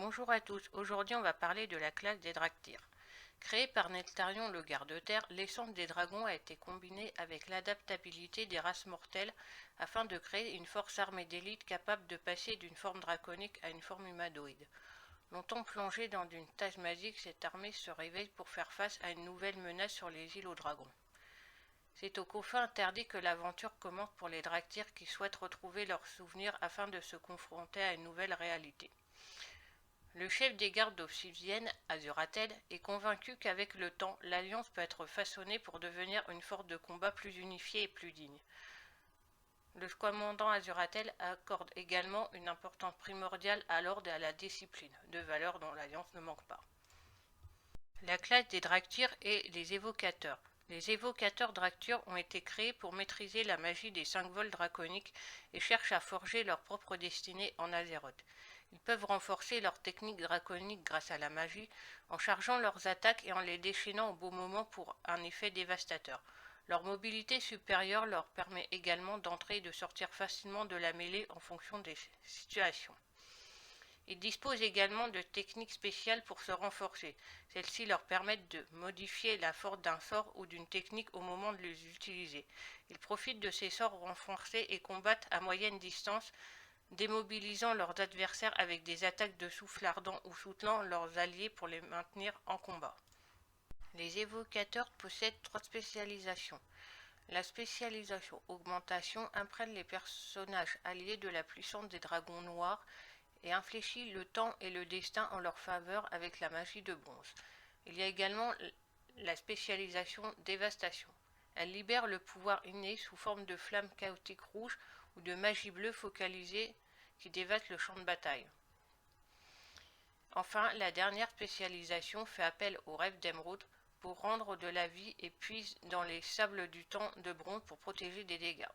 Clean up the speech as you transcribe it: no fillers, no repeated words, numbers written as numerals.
Bonjour à tous, aujourd'hui on va parler de la classe des Draktyr. Créée par Neltarion le Garde-Terre, l'essence des dragons a été combinée avec l'adaptabilité des races mortelles afin de créer une force armée d'élite capable de passer d'une forme draconique à une forme humanoïde. Longtemps plongée dans une tâche magique, cette armée se réveille pour faire face à une nouvelle menace sur les îles aux dragons. C'est aux confins interdits que l'aventure commence pour les Draktyr qui souhaitent retrouver leurs souvenirs afin de se confronter à une nouvelle réalité. Le chef des gardes d'Obsidienne, Azuratel, est convaincu qu'avec le temps, l'Alliance peut être façonnée pour devenir une force de combat plus unifiée et plus digne. Le commandant Azuratel accorde également une importance primordiale à l'ordre et à la discipline, deux valeurs dont l'Alliance ne manque pas. La classe des Draktyr et les évocateurs. Les évocateurs Draktyr ont été créés pour maîtriser la magie des 5 vols draconiques et cherchent à forger leur propre destinée en Azeroth. Ils peuvent renforcer leurs techniques draconiques grâce à la magie, en chargeant leurs attaques et en les déchaînant au bon moment pour un effet dévastateur. Leur mobilité supérieure leur permet également d'entrer et de sortir facilement de la mêlée en fonction des situations. Ils disposent également de techniques spéciales pour se renforcer. Celles-ci leur permettent de modifier la force d'un sort ou d'une technique au moment de les utiliser. Ils profitent de ces sorts renforcés et combattent à moyenne distance, démobilisant leurs adversaires avec des attaques de souffle ardent ou soutenant leurs alliés pour les maintenir en combat. Les évocateurs possèdent 3 spécialisations. La spécialisation augmentation imprègne les personnages alliés de la puissance des dragons noirs et infléchit le temps et le destin en leur faveur avec la magie de bronze. Il y a également la spécialisation dévastation. Elle libère le pouvoir inné sous forme de flammes chaotiques rouges ou de magie bleue focalisée qui dévaste le champ de bataille. Enfin, la dernière spécialisation fait appel au rêve d'émeraude pour rendre de la vie et puise dans les sables du temps de bronze pour protéger des dégâts.